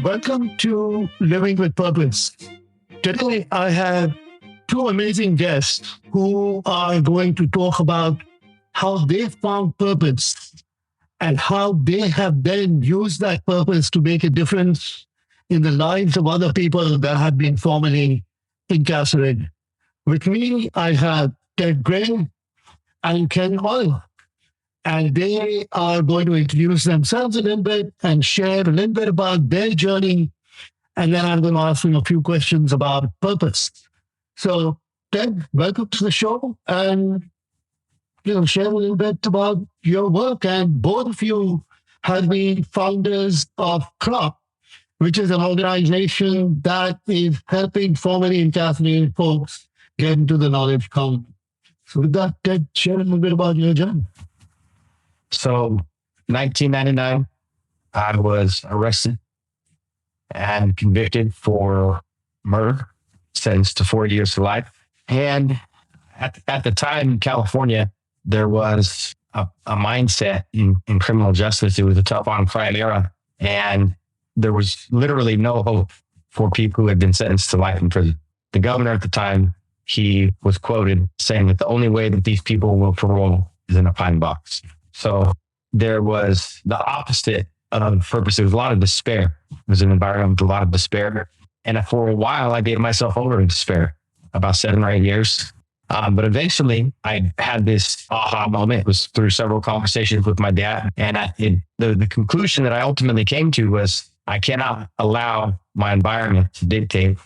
Welcome to Living with Purpose. Today, I have two amazing guests who are going to talk about how they found purpose and how they have then used that purpose to make a difference in the lives of other people that have been formerly incarcerated. With me, I have Ted Gray and Ken Oil, and they are going to introduce themselves a little bit and share a little bit about their journey. And then I'm going to ask them a few questions about purpose. So, Ted, welcome to the show, and share a little bit about your work. And both of you have been founders of CROP, which is an organization that is helping formerly incarcerated folks get into the knowledge economy. So, with that, Ted, share a little bit about your journey. So, 1999, I was arrested and convicted for murder, sentenced to 4 years to life. And at the time in California, there was a mindset in criminal justice. It was a tough on crime era. And there was literally no hope for people who had been sentenced to life in prison. The governor at the time, he was quoted saying that the only way that these people will parole is in a pine box. So there was the opposite of purpose. There was a lot of despair. It was an environment with a lot of despair. And for a while, I gave myself over to despair, about 7 or 8 years. But eventually, I had this aha moment. It was through several conversations with my dad. And the conclusion that I ultimately came to was I cannot allow my environment to dictate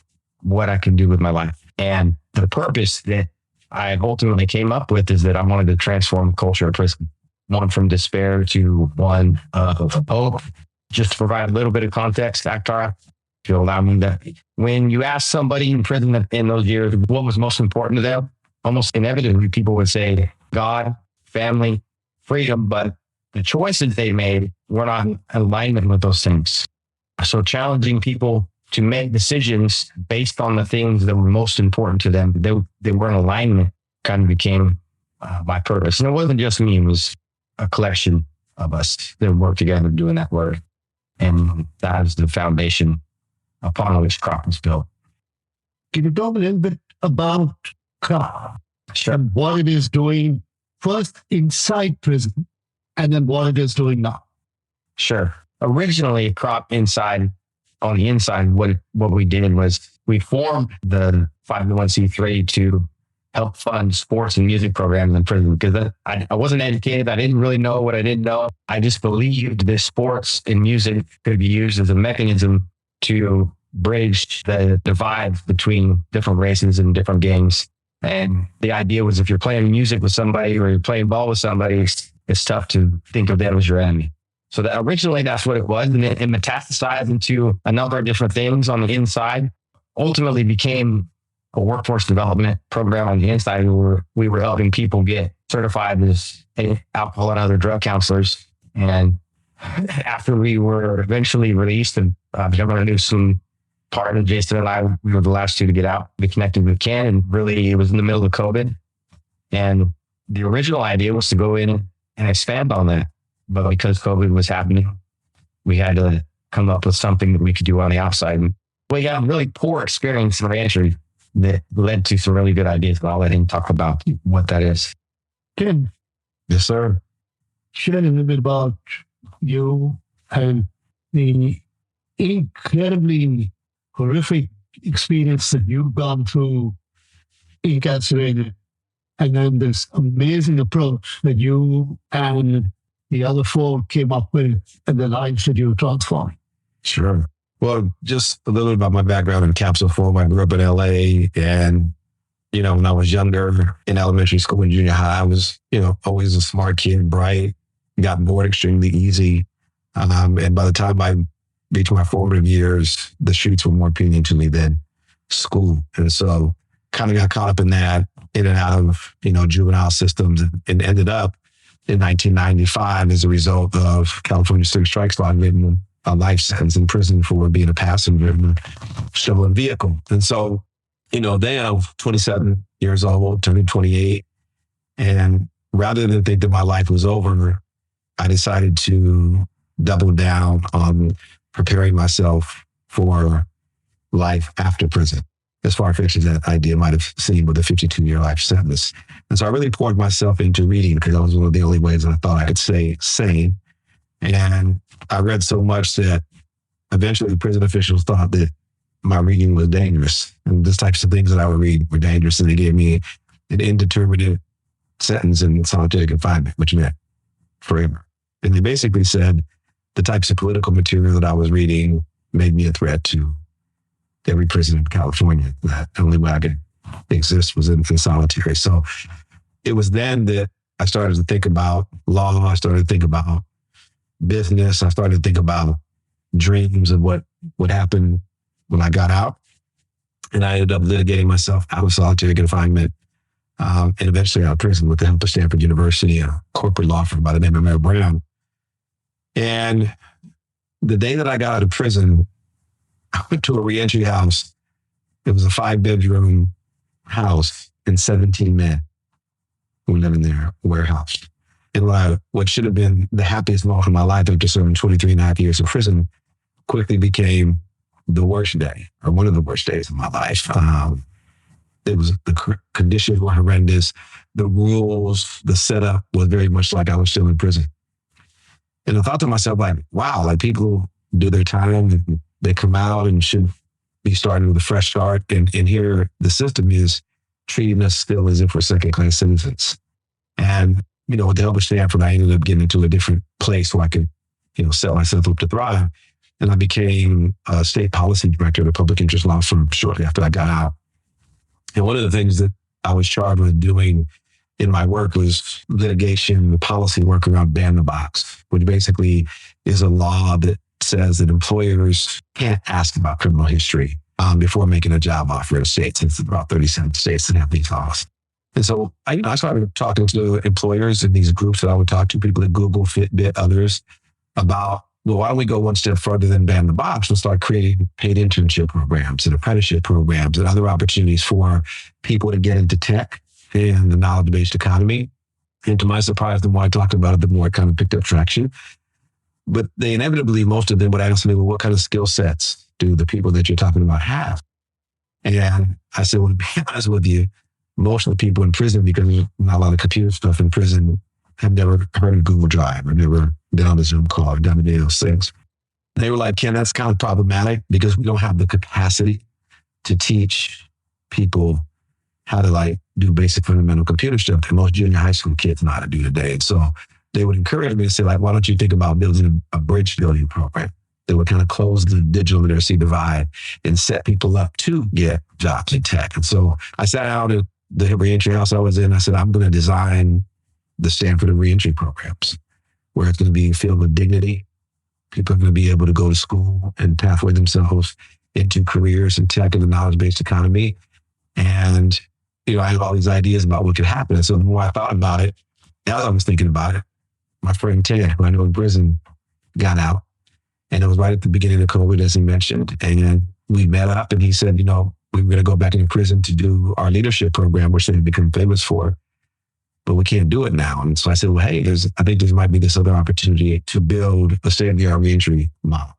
what I can do with my life. And the purpose that I ultimately came up with is that I wanted to transform the culture of prison. One from despair to one of hope. Just to provide a little bit of context, Akhtar, if you'll allow me that. When you ask somebody in prison in those years what was most important to them, almost inevitably people would say God, family, freedom, but the choices they made were not in alignment with those things. So challenging people to make decisions based on the things that were most important to them, they were in alignment, kind of became my purpose. And it wasn't just me, it was a collection of us that worked together doing that work. And that is the foundation upon which CROP was built. Can you talk a little bit about CROP? Sure. And what it is doing first inside prison and then what it is doing now? Sure. Originally, CROP on the inside, what we did was we formed the 501c3 to help fund sports and music programs in prison because I wasn't educated. I didn't really know what I didn't know. I just believed that sports and music could be used as a mechanism to bridge the divide between different races and different gangs. And the idea was if you're playing music with somebody or you're playing ball with somebody, it's tough to think of them as your enemy. So originally that's what it was. And it metastasized into a number of different things on the inside, ultimately became a workforce development program on the inside. We were helping people get certified as alcohol and other drug counselors. And after we were eventually released, and Governor Newsom pardoned Jason and I, we were the last two to get out. We connected with Ken, and really it was in the middle of COVID. And the original idea was to go in and expand on that. But because COVID was happening, we had to come up with something that we could do on the outside. And we got a really poor experience in reentry that led to some really good ideas, but I'll let him talk about what that is. Ken. Yes, sir. Share a little bit about you and the incredibly horrific experience that you've gone through incarcerated, and then this amazing approach that you and the other four came up with and the lives that you transformed. Sure. Well, just a little bit about my background in Capsule Form. I grew up in LA, and, when I was younger in elementary school and junior high, I was, always a smart kid, bright, got bored extremely easy. And by the time I reached my formative years, the streets were more appealing to me than school. And so kind of got caught up in that, in and out of, juvenile systems, and ended up in 1995 as a result of California State Strikes Law getting a life sentence in prison for being a passenger in a stolen vehicle. And so, then I'm 27 years old, turning 28. And rather than think that my life was over, I decided to double down on preparing myself for life after prison, as far-fetched as that idea might have seemed with a 52-year life sentence. And so I really poured myself into reading because that was one of the only ways that I thought I could stay sane. And I read so much that eventually prison officials thought that my reading was dangerous. And the types of things that I would read were dangerous. And they gave me an indeterminate sentence in solitary confinement, which meant forever. And they basically said the types of political material that I was reading made me a threat to every prison in California. That the only way I could exist was in solitary. So it was then that I started to think about law. I started to think about business. I started to think about dreams of what would happen when I got out. And I ended up litigating myself out of solitary confinement and eventually out of prison with the help of Stanford University, a corporate law firm by the name of Mayor Brown. And the day that I got out of prison, I went to a reentry house. It was a 5-bedroom house and 17 men who lived in there, warehoused. And what should have been the happiest moment of my life after serving 23 and a half years in prison quickly became the worst day, or one of the worst days of my life. The conditions were horrendous. The rules, the setup was very much like I was still in prison. And I thought to myself, like, wow, like people do their time and they come out and should be starting with a fresh start. And here the system is treating us still as if we're second-class citizens. And, with the help of Stanford, I ended up getting into a different place where I could, set myself up to thrive. And I became a state policy director at a public interest law firm shortly after I got out. And one of the things that I was charged with doing in my work was litigation, policy work around ban the box, which basically is a law that says that employers can't ask about criminal history before making a job offer in a state, since it's about 37 states that have these laws. And so I started talking to employers in these groups that I would talk to, people at Google, Fitbit, others, about, well, why don't we go one step further than ban the box and start creating paid internship programs and apprenticeship programs and other opportunities for people to get into tech and the knowledge-based economy. And to my surprise, the more I talked about it, the more it kind of picked up traction. But they inevitably, most of them would ask me, well, what kind of skill sets do the people that you're talking about have? And I said, well, to be honest with you, most of the people in prison, because there's not a lot of computer stuff in prison, have never heard of Google Drive or never been on a Zoom call or done any of those things. They were like, Ken, that's kind of problematic because we don't have the capacity to teach people how to do basic fundamental computer stuff that most junior high school kids know how to do today. And so they would encourage me to say, why don't you think about building a bridge building program that would kind of close the digital literacy divide and set people up to get jobs in tech. And so I sat down at the reentry house I was in. I said, I'm going to design the Stanford reentry programs where it's going to be filled with dignity. People are going to be able to go to school and pathway themselves into careers in tech and the knowledge-based economy. And, I had all these ideas about what could happen. And so the more I thought about it, as I was thinking about it, my friend Ted, who I know in prison, got out. And it was right at the beginning of COVID, as he mentioned. And we met up and he said, we were going to go back into prison to do our leadership program, which they've become famous for, but we can't do it now. And so I said, well, hey, I think there might be this other opportunity to build a state-of-the-art reentry model.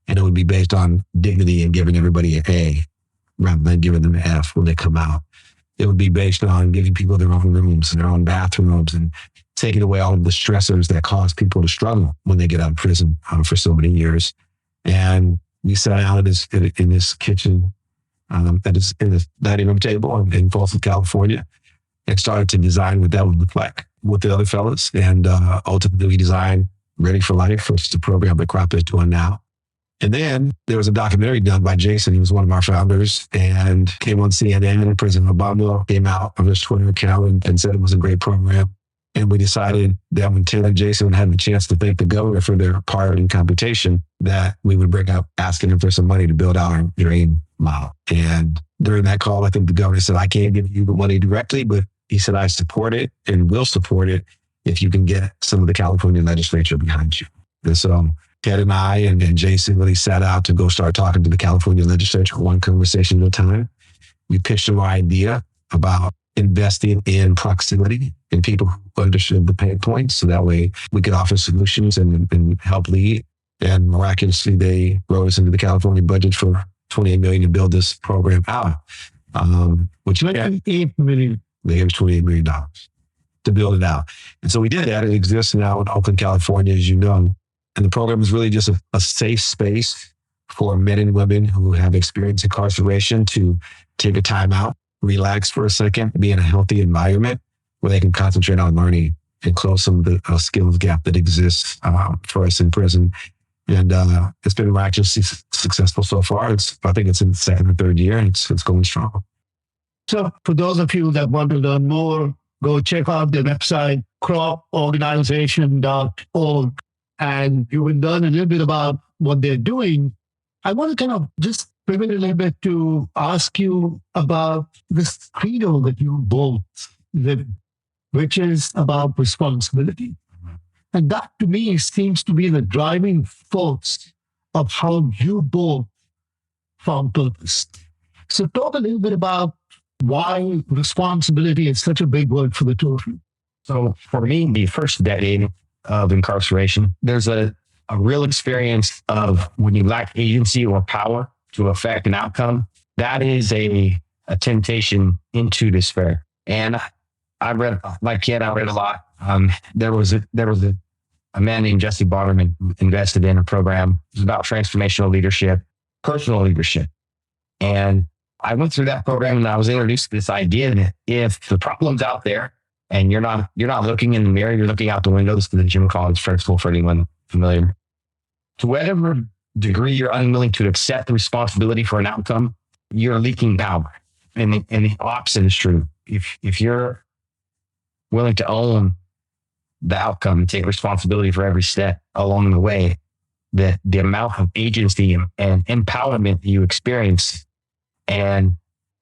And it would be based on dignity and giving everybody an A rather than giving them an F when they come out. It would be based on giving people their own rooms and their own bathrooms and taking away all of the stressors that cause people to struggle when they get out of prison for so many years. And we sat down in this kitchen, in this dining room table in Folsom, California, and started to design what that would look like with the other fellas. And ultimately we designed Ready for Life, which is the program that Crop is doing now. And then there was a documentary done by Jason. He was one of our founders and came on CNN. President Obama came out on his Twitter account and said it was a great program. And we decided that when Ted and Jason had the chance to thank the governor for their part in computation, that we would bring up asking him for some money to build our dream model. And during that call, I think the governor said, I can't give you the money directly, but he said, I support it and will support it if you can get some of the California legislature behind you. And so Ted and I and Jason really sat out to go start talking to the California legislature one conversation at a time. We pitched them our idea about investing in proximity and people who understood the pain points. So that way we could offer solutions and help lead. And miraculously, they wrote us into the California budget for $28 million to build this program out. Which 28 million. they gave us $28 million to build it out. And so we did that. It exists now in Oakland, California, as you know. And the program is really just a safe space for men and women who have experienced incarceration to take a time out, relax for a second, be in a healthy environment where they can concentrate on learning and close some of the skills gap that exists for us in prison. And it's been miraculously successful so far. I think it's in the second or third year, and it's going strong. So for those of you that want to learn more, go check out their website, croporganization.org, and you will learn a little bit about what they're doing. I want to kind of just pivot a little bit to ask you about this credo that you both live, which is about responsibility. And that to me seems to be the driving force of how you both found purpose. So talk a little bit about why responsibility is such a big word for the two of you. So for me, the first decade of incarceration, there's a real experience of when you lack agency or power to affect an outcome, that is a temptation into despair. And I read, like Ken, I read a lot. There was a man named Jesse Barterman who invested in a program. It was about transformational leadership, personal leadership. And I went through that program and I was introduced to this idea that if the problem's out there and you're not looking in the mirror, you're looking out the windows, to the Jim Collins principle for anyone familiar. To whatever degree you're unwilling to accept the responsibility for an outcome, you're leaking power. And the opposite is true. If you're willing to own the outcome and take responsibility for every step along the way, the amount of agency and empowerment that you experience and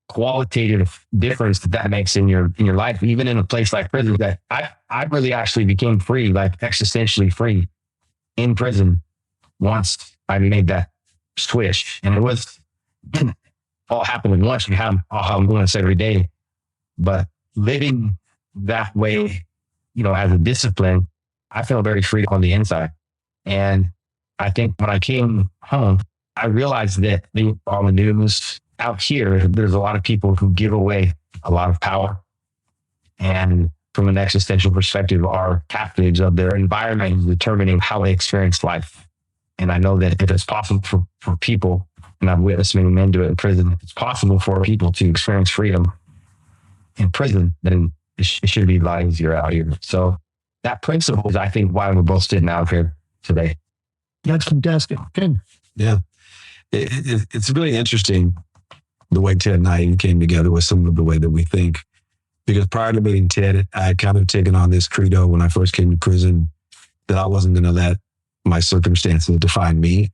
qualitative difference that makes in your life, even in a place like prison, that I really actually became free, like existentially free in prison once I made that switch. And it was all happening once. You have aha moments every day, but living that way, as a discipline, I feel very free on the inside. And I think when I came home, I realized that on the news out here, there's a lot of people who give away a lot of power, and from an existential perspective, are captives of their environment, determining how they experience life. And I know that if it's possible for people, and I've witnessed many men do it in prison, if it's possible for people to experience freedom in prison, then it should be a lot easier out here. So that principle is, I think, why we're both sitting out here today. That's fantastic. Ken. Yeah. It's really interesting the way Ted and I came together with some of the way that we think. Because prior to meeting Ted, I had kind of taken on this credo when I first came to prison that I wasn't going to let my circumstances define me.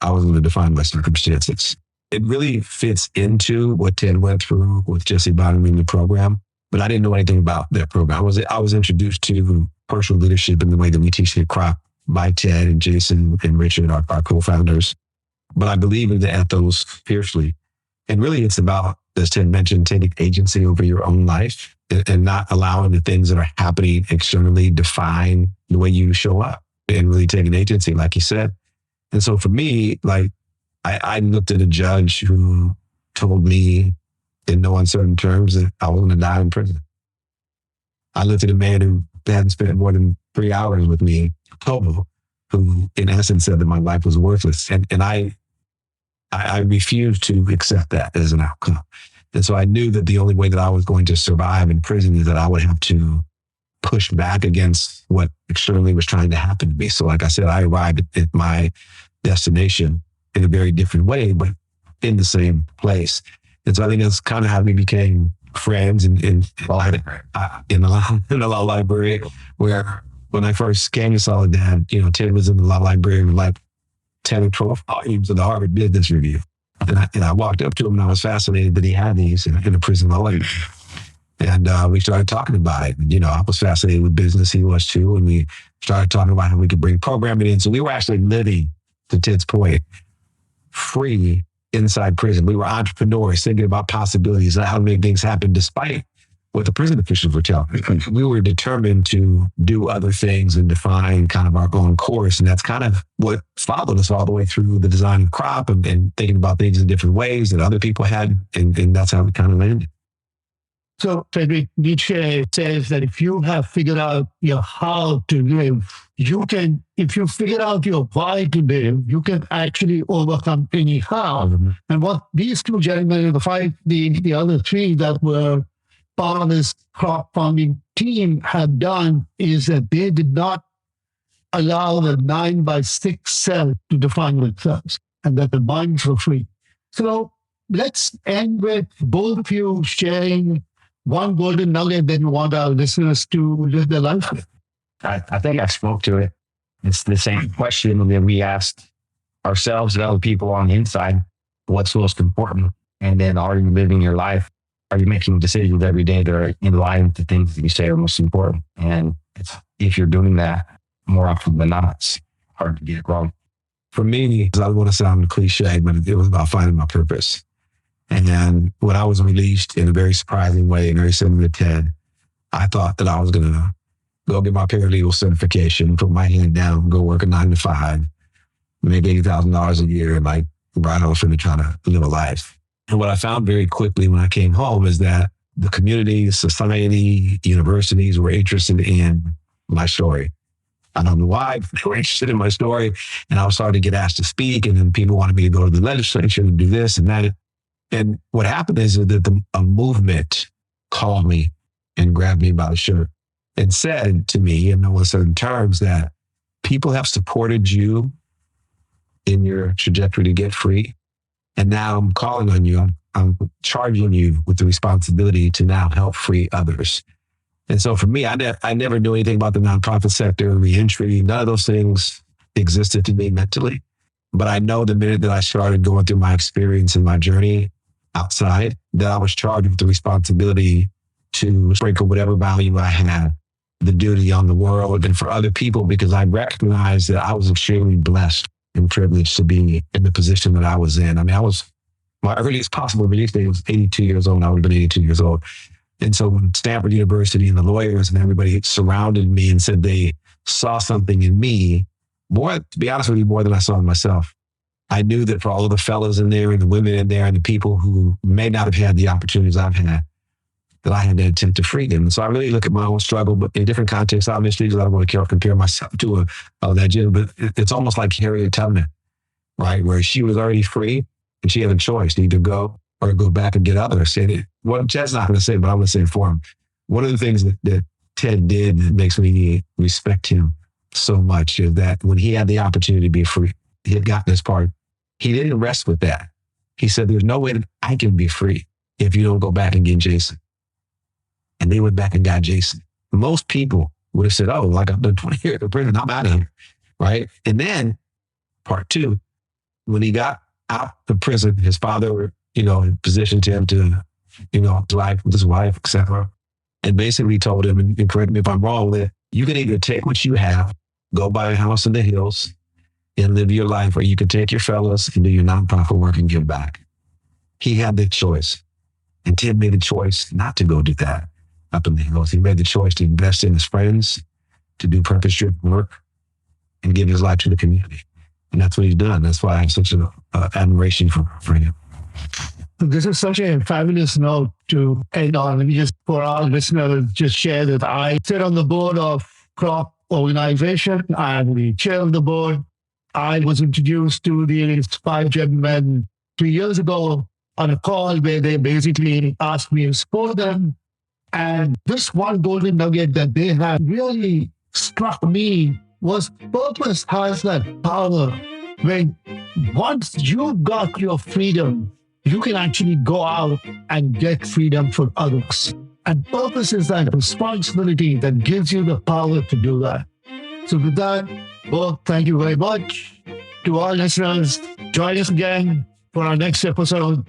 I was going to define my circumstances. It really fits into what Ted went through with Jesse Barterman in the program, but I didn't know anything about that program. I was introduced to personal leadership in the way that we teach at Crop by Ted and Jason and Richard, our co-founders. But I believe in the ethos fiercely. And really, it's about, as Ted mentioned, taking agency over your own life and not allowing the things that are happening externally define the way you show up, and really taking agency, like he said. And so for me, like, I looked at a judge who told me in no uncertain terms that I was going to die in prison. I looked at a man who hadn't spent more than 3 hours with me total, who in essence said that my life was worthless. And I refused to accept that as an outcome. And so I knew that the only way that I was going to survive in prison is that I would have to push back against what externally was trying to happen to me. So like I said, I arrived at my destination in a very different way, but in the same place. And so I think that's kind of how we became friends in the law library, where when I first came to Soledad, Ted was in the law library with like 10 or 12 volumes of the Harvard Business Review. And I walked up to him and I was fascinated that he had these in a prison law library. And we started talking about it. And, I was fascinated with business. He was too. And we started talking about how we could bring programming in. So we were actually living, to Ted's point, free inside prison. We were entrepreneurs thinking about possibilities and how to make things happen, despite what the prison officials were telling me. We were determined to do other things and define kind of our own course. And that's kind of what followed us all the way through the design of Crop and thinking about things in different ways that other people had. And that's how we kind of landed. So Frederick Nietzsche says that if you have figured out your how to live, you can, if you figure out your why to live, you can actually overcome any how. Mm-hmm. And what these two gentlemen, the other three that were part of this crop farming team have done is that they did not allow the 9x6 cell to define themselves and that the minds were free. So let's end with both of you sharing one golden nugget that you want our listeners to live their life with. I think I spoke to it. It's the same question that we asked ourselves and other people on the inside. What's most important? And then are you living your life? Are you making decisions every day that are in line with the things that you say are most important? And if you're doing that more often than not, it's hard to get it wrong. For me, I don't want to sound cliche, but it was about finding my purpose. And then when I was released in a very surprising way, very similar to Ted, I thought that I was going to go get my paralegal certification, put my hand down, go work a 9 to 5, make $80,000 a year, and like ride off and try to live a life. And what I found very quickly when I came home is that the community, society, universities were interested in my story. I don't know why, but they were interested in my story. And I was starting to get asked to speak. And then people wanted me to go to the legislature and do this and that. And what happened is that a movement called me and grabbed me by the shirt and said to me in no certain terms that people have supported you in your trajectory to get free. And now I'm calling on you. I'm charging you with the responsibility to now help free others. And so for me, I never knew anything about the nonprofit sector, reentry. None of those things existed to me mentally. But I know the minute that I started going through my experience and my journey outside, that I was charged with the responsibility to sprinkle whatever value I had, the duty on the world and for other people, because I recognized that I was extremely blessed and privileged to be in the position that I was in. I mean, my earliest possible release date was 82 years old. I would have been 82 years old. And so when Stanford University and the lawyers and everybody surrounded me and said they saw something in me, more, to be honest with you, more than I saw in myself. I knew that for all of the fellas in there and the women in there and the people who may not have had the opportunities I've had, that I had to attempt to free them. And so I really look at my own struggle, but in different contexts, obviously, because I don't want to compare myself to a legend, but it's almost like Harriet Tubman, right? Where she was already free and she had a choice to either go or go back and get others. And what Ted's not going to say, but I'm going to say it for him. One of the things that Ted did that makes me respect him so much is that when he had the opportunity to be free, he had gotten his part. He didn't rest with that. He said, there's no way that I can be free if you don't go back and get Jason. And they went back and got Jason. Most people would have said, oh, like I've done 20 years in prison, I'm out of here, right? And then part two, when he got out of prison, his father, positioned him to, life with his wife, etc. And basically told him, and correct me if I'm wrong, that you can either take what you have, go buy a house in the hills and live your life, or you can take your fellows and do your nonprofit work and give back. He had the choice. And Ted made the choice not to go do that up in the hills. He made the choice to invest in his friends, to do purpose-driven work, and give his life to the community. And that's what he's done. That's why I have such an admiration for him. This is such a fabulous note to end on. Let me just, for our listeners, just share that I sit on the board of Crop Organization. I'm the chair of the board. I was introduced to these 5 gentlemen 3 years ago on a call where they basically asked me to support them. And this one golden nugget that they have really struck me was purpose has that power. When once you got your freedom, you can actually go out and get freedom for others. And purpose is that responsibility that gives you the power to do that. So with that, both, thank you very much. To our listeners, join us again for our next episode.